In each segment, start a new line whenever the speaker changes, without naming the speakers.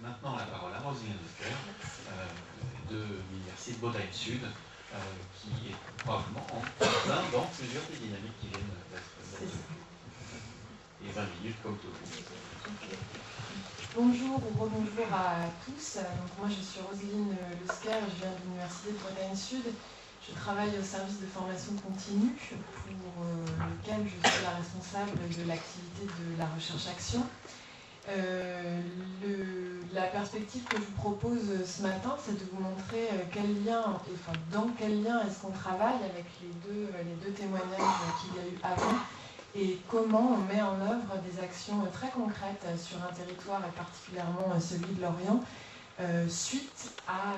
maintenant la parole à Roselyne Lecœur de l'Université de Bretagne Sud, qui est probablement en plein dans plusieurs des dynamiques qui viennent d'être et 20 minutes comme tout le monde.
Bonjour ou rebonjour à tous. Donc moi je suis Roselyne Lecœur, je viens de l'Université de Bretagne Sud. Je travaille au service de formation continue pour lequel je suis la responsable de l'activité de la recherche-action. La perspective que je vous propose ce matin, c'est de vous montrer dans quel lien est-ce qu'on travaille avec les deux témoignages qu'il y a eu avant et comment on met en œuvre des actions très concrètes sur un territoire et particulièrement celui de Lorient suite à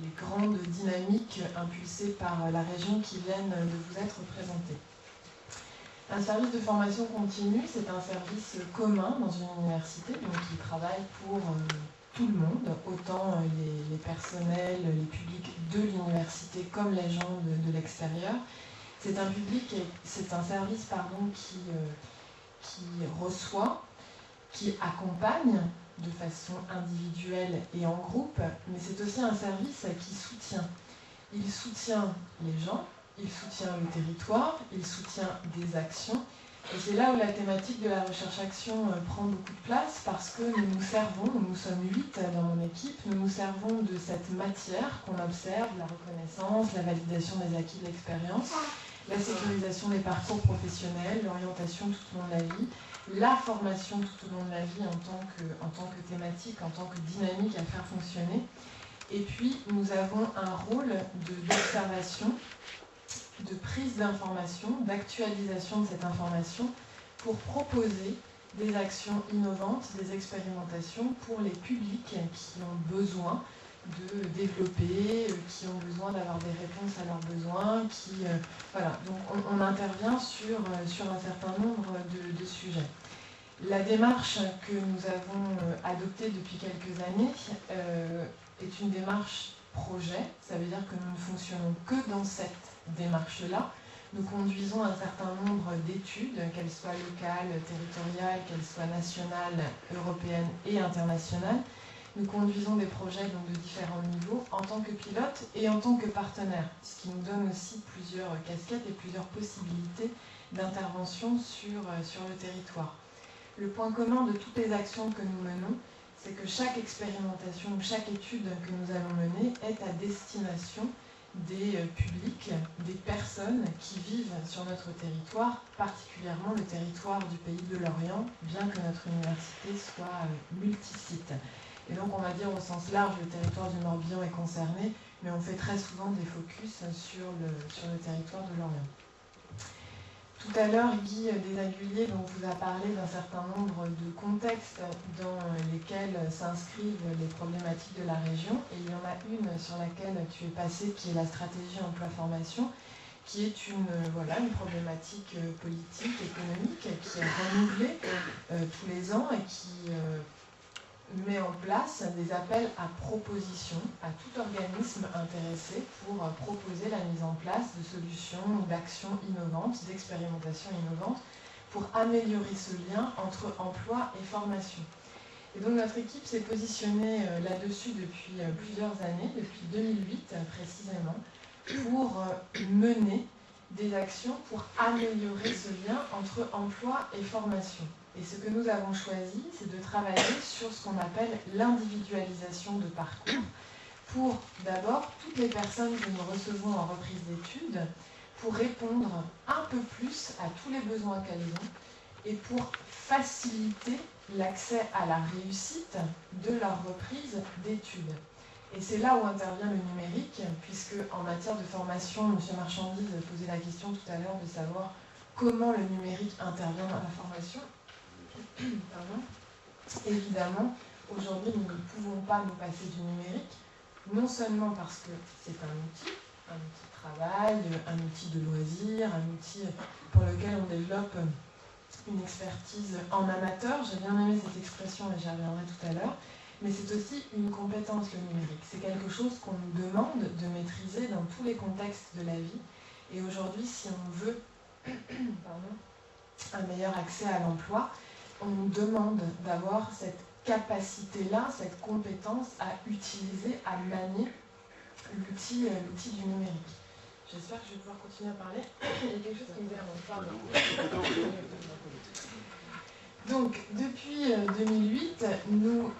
les grandes dynamiques impulsées par la région qui viennent de vous être présentées. Un service de formation continue, c'est un service commun dans une université, donc qui travaille pour tout le monde, autant les personnels, les publics de l'université comme les gens de l'extérieur. C'est un service qui reçoit, qui accompagne de façon individuelle et en groupe, mais c'est aussi un service qui soutient. Il soutient les gens, il soutient le territoire, il soutient des actions. Et c'est là où la thématique de la recherche-action prend beaucoup de place parce que nous sommes 8 dans mon équipe, nous servons de cette matière qu'on observe, la reconnaissance, la validation des acquis de l'expérience, la sécurisation des parcours professionnels, l'orientation tout au long de la vie, la formation tout au long de la vie en tant que thématique, en tant que dynamique à faire fonctionner. Et puis, nous avons un rôle d'observation, de prise d'information, d'actualisation de cette information pour proposer des actions innovantes, des expérimentations pour les publics qui ont besoin de développer, qui ont besoin d'avoir des réponses à leurs besoins, voilà. Donc on intervient sur un certain nombre de sujets. La démarche que nous avons adoptée depuis quelques années est une démarche projet. Ça veut dire que nous ne fonctionnons que dans cette démarche-là. Nous conduisons un certain nombre d'études, qu'elles soient locales, territoriales, qu'elles soient nationales, européennes et internationales. Nous conduisons des projets donc, de différents niveaux en tant que pilote et en tant que partenaire, ce qui nous donne aussi plusieurs casquettes et plusieurs possibilités d'intervention sur le territoire. Le point commun de toutes les actions que nous menons, c'est que chaque expérimentation ou chaque étude que nous allons mener est à destination des publics, des personnes qui vivent sur notre territoire, particulièrement le territoire du pays de Lorient, bien que notre université soit multisite. Et donc on va dire au sens large, le territoire du Morbihan est concerné, mais on fait très souvent des focus sur le territoire de Lorient. Tout à l'heure, Guy Desaguliers vous a parlé d'un certain nombre de contextes dans lesquels s'inscrivent les problématiques de la région. Et il y en a une sur laquelle tu es passé, qui est la stratégie emploi-formation, qui est une problématique politique, économique, qui est renouvelée tous les ans et qui met en place des appels à proposition à tout organisme intéressé pour proposer la mise en place de solutions ou d'actions innovantes, d'expérimentations innovantes pour améliorer ce lien entre emploi et formation. Et donc notre équipe s'est positionnée là-dessus depuis plusieurs années, depuis 2008 précisément, pour mener des actions pour améliorer ce lien entre emploi et formation. Et ce que nous avons choisi, c'est de travailler sur ce qu'on appelle l'individualisation de parcours pour d'abord toutes les personnes que nous recevons en reprise d'études, pour répondre un peu plus à tous les besoins qu'elles ont et pour faciliter l'accès à la réussite de leur reprise d'études. Et c'est là où intervient le numérique, puisque en matière de formation, M. Marchandise posait la question tout à l'heure de savoir comment le numérique intervient dans la formation. Évidemment, aujourd'hui, nous ne pouvons pas nous passer du numérique, non seulement parce que c'est un outil de travail, un outil de loisir, un outil pour lequel on développe une expertise en amateur. J'ai bien aimé cette expression et j'y reviendrai tout à l'heure. Mais c'est aussi une compétence, le numérique. C'est quelque chose qu'on nous demande de maîtriser dans tous les contextes de la vie. Et aujourd'hui, si on veut un meilleur accès à l'emploi, on nous demande d'avoir cette capacité-là, cette compétence à utiliser, à manier l'outil du numérique. J'espère que je vais pouvoir continuer à parler. Il y a quelque chose qui me dérange, pardon. Donc, depuis 2008, nous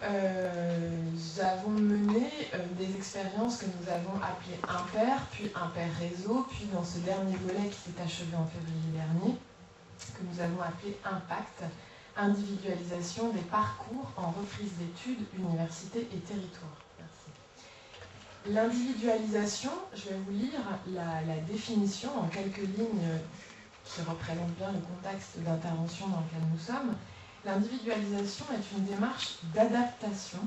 avons mené des expériences que nous avons appelées Impair, puis Impair Réseau, puis dans ce dernier volet qui s'est achevé en février dernier, que nous avons appelé Impact, individualisation des parcours en reprise d'études, université et territoire. Merci. L'individualisation, je vais vous lire la définition en quelques lignes qui représente bien le contexte d'intervention dans lequel nous sommes. L'individualisation est une démarche d'adaptation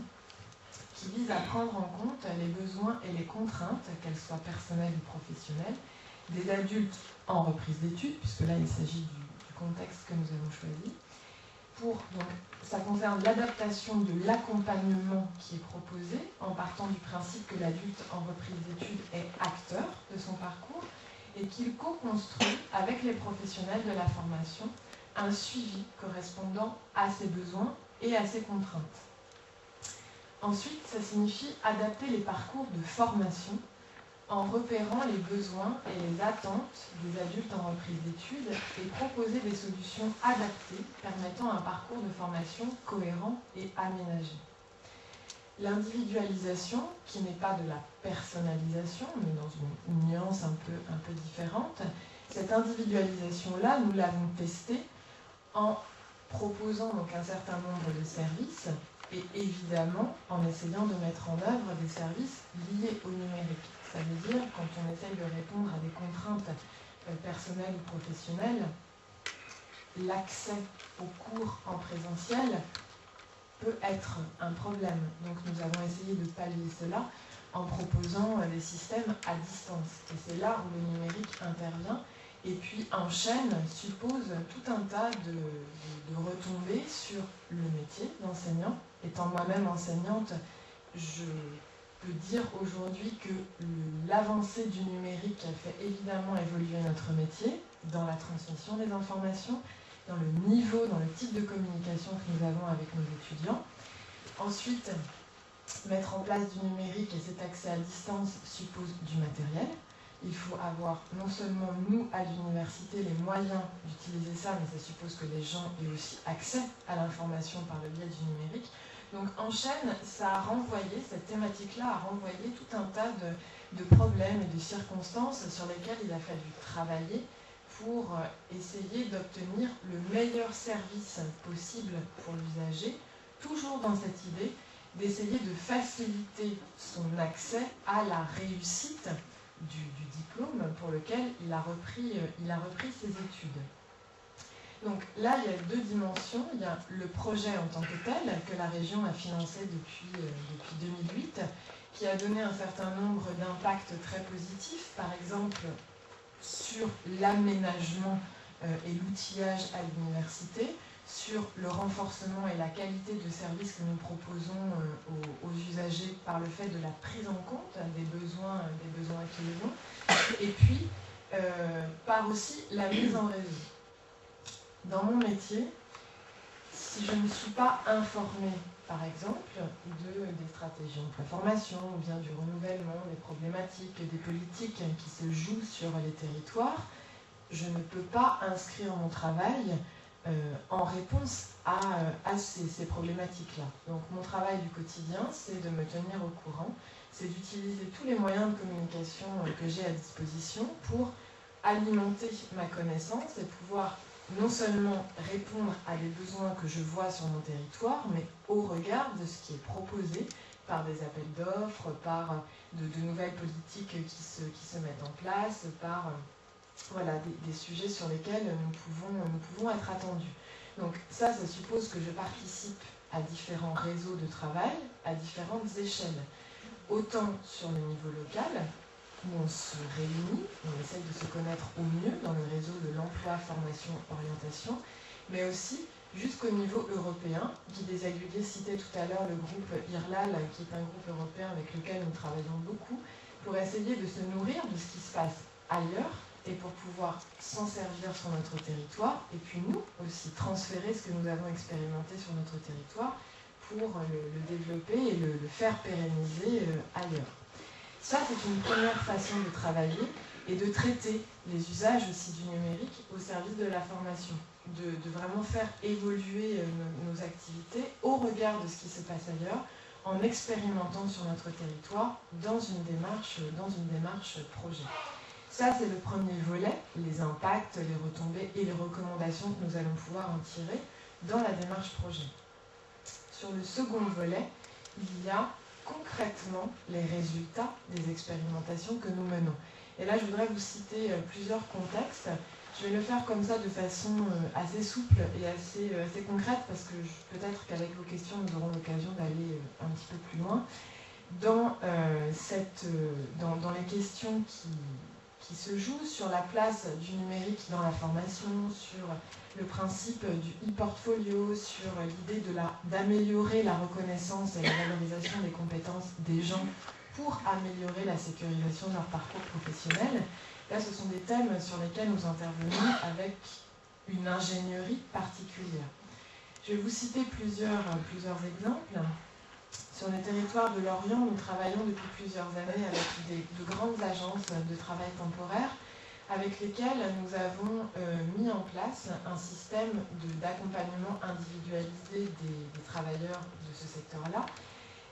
qui vise à prendre en compte les besoins et les contraintes, qu'elles soient personnelles ou professionnelles, des adultes en reprise d'études, puisque là il s'agit du contexte que nous avons choisi. Donc, ça concerne l'adaptation de l'accompagnement qui est proposé, en partant du principe que l'adulte en reprise d'études est acteur de son parcours et qu'il co-construit avec les professionnels de la formation un suivi correspondant à ses besoins et à ses contraintes. Ensuite, ça signifie adapter les parcours de formation en repérant les besoins et les attentes des adultes en reprise d'études et proposer des solutions adaptées permettant un parcours de formation cohérent et aménagé. L'individualisation, qui n'est pas de la personnalisation, mais dans une nuance un peu différente, cette individualisation-là, nous l'avons testée en proposant donc un certain nombre de services et évidemment en essayant de mettre en œuvre des services liés au numérique. Ça veut dire, quand on essaye de répondre à des contraintes personnelles ou professionnelles, l'accès aux cours en présentiel peut être un problème. Donc nous avons essayé de pallier cela en proposant des systèmes à distance. Et c'est là où le numérique intervient. Et puis enchaîne, suppose tout un tas de retombées sur le métier d'enseignant. Étant moi-même enseignante, je peux dire aujourd'hui que l'avancée du numérique a fait évidemment évoluer notre métier dans la transmission des informations, dans le niveau, dans le type de communication que nous avons avec nos étudiants. Ensuite, mettre en place du numérique et cet accès à distance suppose du matériel. Il faut avoir non seulement nous à l'université les moyens d'utiliser ça, mais ça suppose que les gens aient aussi accès à l'information par le biais du numérique. Donc en chaîne, ça a renvoyé, cette thématique-là a renvoyé tout un tas de problèmes et de circonstances sur lesquelles il a fallu travailler pour essayer d'obtenir le meilleur service possible pour l'usager, toujours dans cette idée d'essayer de faciliter son accès à la réussite du diplôme pour lequel il a repris ses études. Donc là, il y a deux dimensions. Il y a le projet en tant que tel, que la région a financé depuis 2008, qui a donné un certain nombre d'impacts très positifs, par exemple sur l'aménagement et l'outillage à l'université, sur le renforcement et la qualité de service que nous proposons aux usagers par le fait de la prise en compte des besoins qu'ils ont, et puis par aussi la mise en réseau. Dans mon métier, si je ne suis pas informée, par exemple, des stratégies de formation, ou bien du renouvellement, des problématiques, des politiques qui se jouent sur les territoires, je ne peux pas inscrire mon travail en réponse à ces problématiques-là. Donc mon travail du quotidien, c'est de me tenir au courant, c'est d'utiliser tous les moyens de communication que j'ai à disposition pour alimenter ma connaissance et pouvoir non seulement répondre à des besoins que je vois sur mon territoire, mais au regard de ce qui est proposé par des appels d'offres, par de nouvelles politiques qui se mettent en place, par voilà, des sujets sur lesquels nous pouvons être attendus. Donc ça suppose que je participe à différents réseaux de travail, à différentes échelles. Autant sur le niveau local, où on se réunit, on essaye de se connaître au mieux dans le réseau de l'emploi, formation, orientation, mais aussi jusqu'au niveau européen. Guy Desaguliers citait tout à l'heure le groupe IRLAL, qui est un groupe européen avec lequel nous travaillons beaucoup, pour essayer de se nourrir de ce qui se passe ailleurs, et pour pouvoir s'en servir sur notre territoire, et puis nous aussi transférer ce que nous avons expérimenté sur notre territoire pour le développer et le faire pérenniser ailleurs. Ça, c'est une première façon de travailler et de traiter les usages aussi du numérique au service de la formation, de vraiment faire évoluer nos activités au regard de ce qui se passe ailleurs, en expérimentant sur notre territoire dans une démarche projet. Ça, c'est le premier volet, les impacts, les retombées et les recommandations que nous allons pouvoir en tirer dans la démarche projet. Sur le second volet, il y a concrètement les résultats des expérimentations que nous menons. Et là, je voudrais vous citer plusieurs contextes. Je vais le faire comme ça de façon assez souple et assez concrète parce que peut-être qu'avec vos questions, nous aurons l'occasion d'aller un petit peu plus loin. Dans les questions qui se jouent sur la place du numérique dans la formation, sur le principe du e-portfolio, sur l'idée d'améliorer la reconnaissance et la valorisation des compétences des gens pour améliorer la sécurisation de leur parcours professionnel. Là, ce sont des thèmes sur lesquels nous intervenons avec une ingénierie particulière. Je vais vous citer plusieurs exemples. Sur le territoire de Lorient, nous travaillons depuis plusieurs années avec de grandes agences de travail temporaire avec lesquelles nous avons mis en place un système d'accompagnement individualisé des travailleurs de ce secteur-là.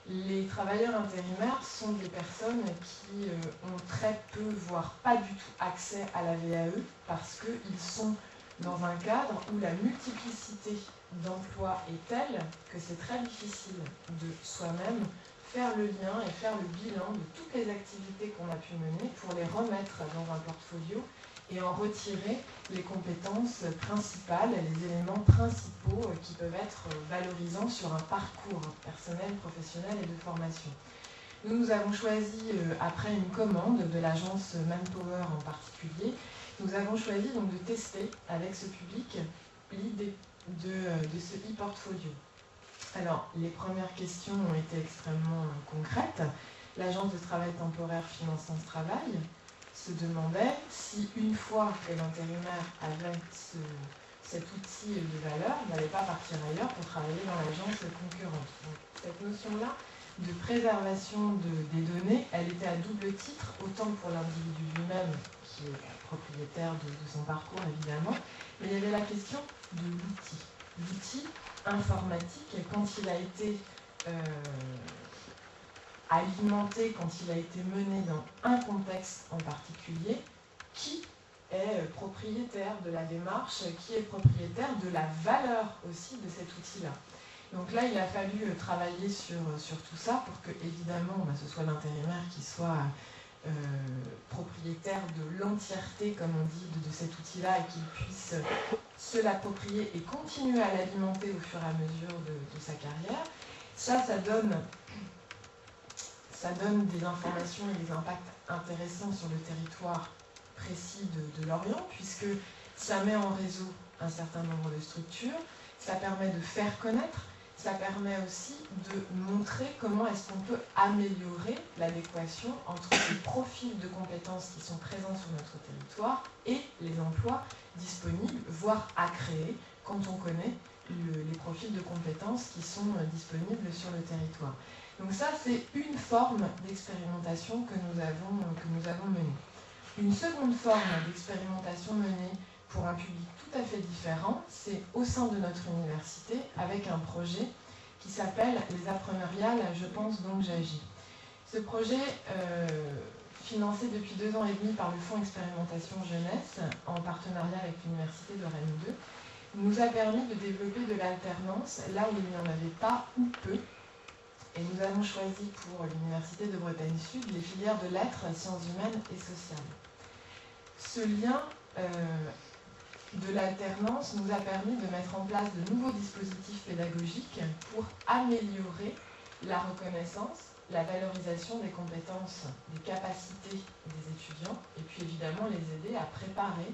Les travailleurs intérimaires sont des personnes qui ont très peu, voire pas du tout accès à la VAE parce qu'ils sont dans un cadre où la multiplicité d'emplois est telle que c'est très difficile de soi-même faire le lien et faire le bilan de toutes les activités qu'on a pu mener pour les remettre dans un portfolio et en retirer les compétences principales, les éléments principaux qui peuvent être valorisants sur un parcours personnel, professionnel et de formation. Nous avons choisi, après une commande de l'agence Manpower en particulier, nous avons choisi donc de tester avec ce public l'idée de ce e-portfolio. Alors, les premières questions ont été extrêmement concrètes. L'agence de travail temporaire Finançance Travail se demandait si une fois que l'intérimaire avait cet outil de valeur, il n'allait pas partir ailleurs pour travailler dans l'agence concurrente. Donc, cette notion-là de préservation des données, elle était à double titre, autant pour l'individu lui-même, qui est propriétaire de son parcours évidemment, mais il y avait la question de l'outil. L'outil informatique, quand il a été alimenté, quand il a été mené dans un contexte en particulier, qui est propriétaire de la démarche, qui est propriétaire de la valeur aussi de cet outil-là. Donc là, il a fallu travailler sur tout ça pour que, évidemment, ce soit l'intérimaire qui soit propriétaire de l'entièreté, comme on dit, de cet outil-là et qu'il puisse se l'approprier et continuer à l'alimenter au fur et à mesure de sa carrière. Ça donne des informations et des impacts intéressants sur le territoire précis de Lorient, puisque ça met en réseau un certain nombre de structures, ça permet de faire connaître, ça permet aussi de montrer comment est-ce qu'on peut améliorer l'adéquation entre les profils de compétences qui sont présents sur notre territoire et les emplois disponibles, voire à créer, quand on connaît les profils de compétences qui sont disponibles sur le territoire. Donc ça, c'est une forme d'expérimentation que nous avons menée. Une seconde forme d'expérimentation menée pour un public tout à fait différent, c'est au sein de notre université avec un projet qui s'appelle Les Apprenariales, je pense donc j'agis. Ce projet, financé depuis 2 ans et demi par le Fonds Expérimentation Jeunesse, en partenariat avec l'Université de Rennes 2, nous a permis de développer de l'alternance là où il n'y en avait pas ou peu. Et nous avons choisi pour l'Université de Bretagne Sud les filières de lettres, sciences humaines et sociales. Ce lien de l'alternance nous a permis de mettre en place de nouveaux dispositifs pédagogiques pour améliorer la reconnaissance, la valorisation des compétences, des capacités des étudiants et puis évidemment les aider à préparer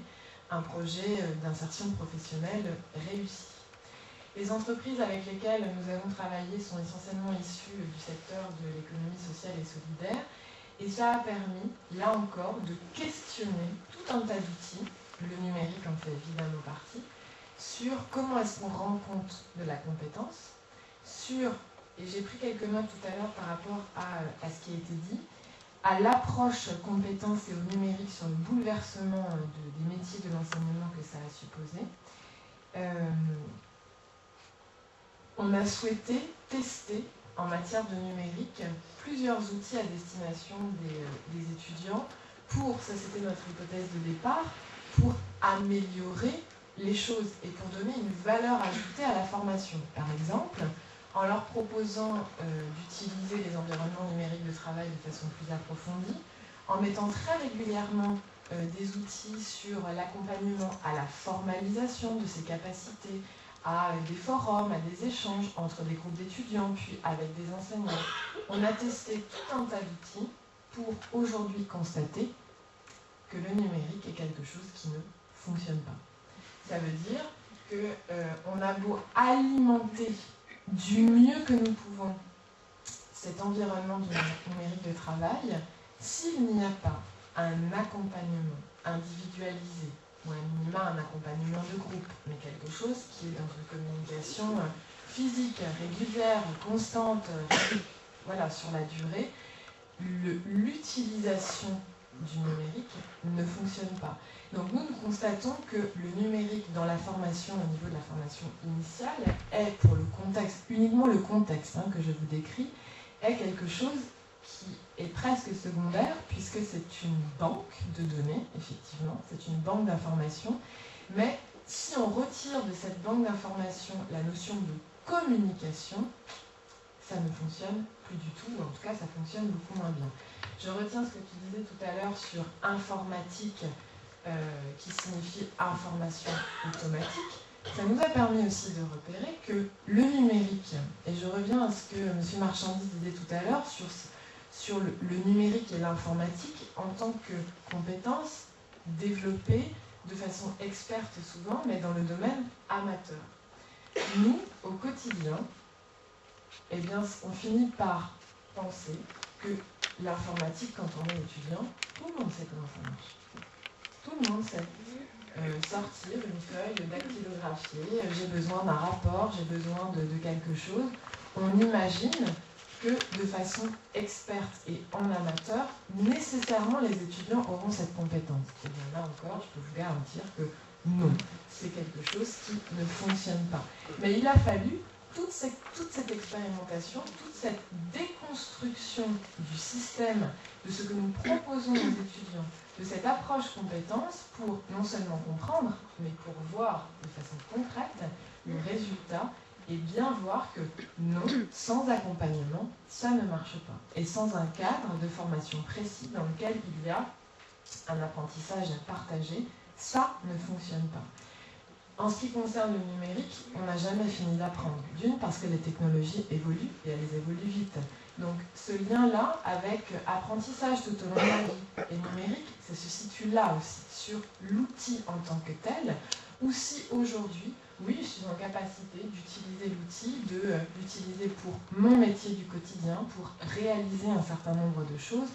un projet d'insertion professionnelle réussi. Les entreprises avec lesquelles nous avons travaillé sont essentiellement issues du secteur de l'économie sociale et solidaire et ça a permis, là encore, de questionner tout un tas d'outils, le numérique en fait évidemment partie, sur comment est-ce qu'on rend compte de la compétence, sur et j'ai pris quelques notes tout à l'heure par rapport à ce qui a été dit, à l'approche compétences et au numérique sur le bouleversement des métiers de l'enseignement que ça a supposé. On a souhaité tester en matière de numérique plusieurs outils à destination des étudiants pour, ça c'était notre hypothèse de départ, pour améliorer les choses et pour donner une valeur ajoutée à la formation. Par exemple, en leur proposant d'utiliser les environnements numériques de travail de façon plus approfondie, en mettant très régulièrement des outils sur l'accompagnement à la formalisation de ces capacités, à des forums, à des échanges entre des groupes d'étudiants, puis avec des enseignants. On a testé tout un tas d'outils pour aujourd'hui constater que le numérique est quelque chose qui ne fonctionne pas. Ça veut dire qu'on a beau alimenter du mieux que nous pouvons cet environnement du numérique de travail, s'il n'y a pas un accompagnement individualisé, ou un minima un accompagnement de groupe, mais quelque chose qui est dans une communication physique, régulière, constante, voilà, sur la durée, l'utilisation du numérique ne fonctionne pas. Donc nous constatons que le numérique dans la formation, au niveau de la formation initiale, est pour le contexte, uniquement le contexte que je vous décris, est quelque chose qui est presque secondaire, puisque c'est une banque de données, effectivement, c'est une banque d'informations, mais si on retire de cette banque d'informations la notion de communication, ça ne fonctionne plus du tout, ou en tout cas ça fonctionne beaucoup moins bien. Je retiens ce que tu disais tout à l'heure sur informatique, qui signifie information automatique. Ça nous a permis aussi de repérer que le numérique, et je reviens à ce que M. Marchandis disait tout à l'heure sur le numérique et l'informatique en tant que compétence développée de façon experte souvent, mais dans le domaine amateur. Nous, au quotidien, eh bien, on finit par penser que l'informatique, quand on est étudiant, tout le monde sait comment ça marche. Tout le monde sait. Sortir une feuille, dactylographier, j'ai besoin d'un rapport, j'ai besoin de quelque chose. On imagine que de façon experte et en amateur, nécessairement les étudiants auront cette compétence. Et bien là encore, je peux vous garantir que non, c'est quelque chose qui ne fonctionne pas. Mais il a fallu toute cette expérimentation, toute cette déconstruction du système, de ce que nous proposons aux étudiants, de cette approche compétence pour non seulement comprendre, mais pour voir de façon concrète le résultat et bien voir que non, sans accompagnement, ça ne marche pas. Et sans un cadre de formation précis dans lequel il y a un apprentissage partagé, ça ne fonctionne pas. En ce qui concerne le numérique, on n'a jamais fini d'apprendre. D'une, parce que les technologies évoluent et elles évoluent vite. Donc ce lien-là avec apprentissage tout au long de la vie et numérique, ça se situe là aussi, sur l'outil en tant que tel, ou si aujourd'hui, oui, je suis en capacité d'utiliser l'outil, de l'utiliser pour mon métier du quotidien, pour réaliser un certain nombre de choses.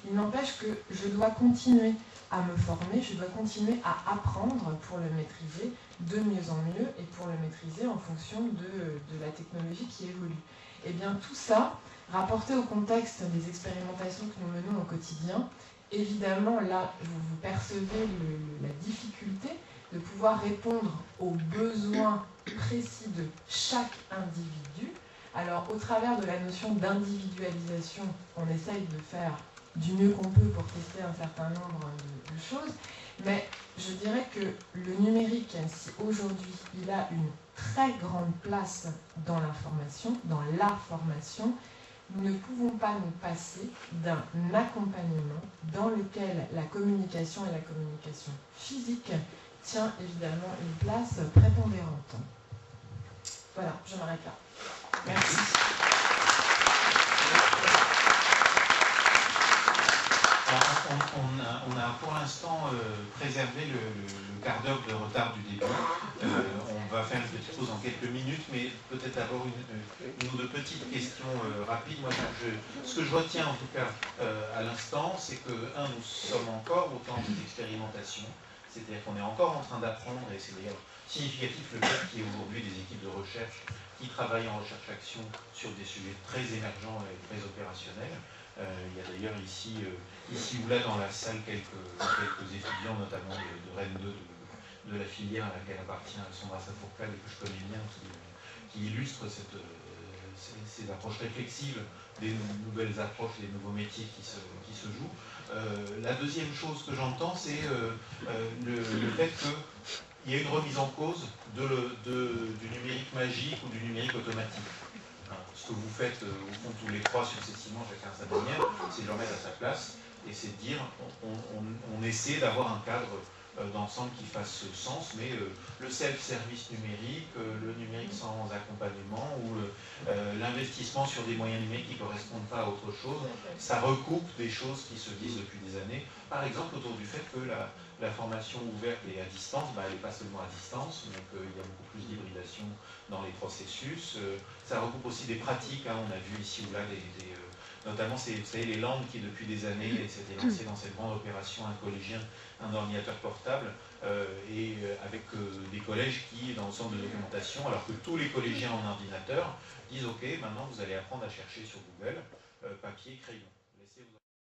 Il n'empêche que je dois continuer à me former, je dois continuer à apprendre pour le maîtriser de mieux en mieux et pour le maîtriser en fonction de la technologie qui évolue. Et bien tout ça, rapporté au contexte des expérimentations que nous menons au quotidien, évidemment là vous percevez la difficulté de pouvoir répondre aux besoins précis de chaque individu. Alors au travers de la notion d'individualisation, on essaye de faire du mieux qu'on peut pour tester un certain nombre de choses, mais je dirais que le numérique, si aujourd'hui il a une très grande place dans l'information, dans la formation, nous ne pouvons pas nous passer d'un accompagnement dans lequel la communication et la communication physique tient évidemment une place prépondérante. Voilà, je m'arrête là. Merci.
On a pour l'instant préservé le quart d'heure de retard du début. On va faire une petite pause en quelques minutes, mais peut-être avoir une ou deux petites questions rapides. Moi, ce que je retiens en tout cas à l'instant, c'est que, nous sommes encore au temps des expérimentations. C'est-à-dire qu'on est encore en train d'apprendre, et c'est d'ailleurs significatif le fait qu'il y ait aujourd'hui des équipes de recherche qui travaillent en recherche-action sur des sujets très émergents et très opérationnels. Il y a d'ailleurs ici ou là dans la salle quelques étudiants, notamment de Rennes 2, de la filière à laquelle appartient Sandra Safourcade et que je connais bien, qui illustre ces approches réflexives, des nouvelles approches, des nouveaux métiers qui se jouent. La deuxième chose que j'entends, c'est le fait qu'il y ait une remise en cause du numérique magique ou du numérique automatique. Ce que vous faites au fond tous les trois successivement, chacun à sa manière, c'est de le remettre à sa place et c'est de dire on essaie d'avoir un cadre d'ensemble qui fasse sens, mais le self-service numérique, le numérique sans accompagnement ou l'investissement sur des moyens numériques qui ne correspondent pas à autre chose, ça recoupe des choses qui se disent depuis des années. Par exemple, autour du fait que la formation ouverte et à distance, elle n'est pas seulement à distance, mais qu'il y a beaucoup plus d'hybridation dans les processus. Ça recoupe aussi des pratiques, on a vu ici ou là notamment vous savez, les langues qui depuis des années s'étaient lancées dans cette grande opération, un collégien, un ordinateur portable, et avec des collèges qui, dans le centre de documentation, alors que tous les collégiens en ordinateur, disent ok, maintenant vous allez apprendre à chercher sur Google, papier, crayon.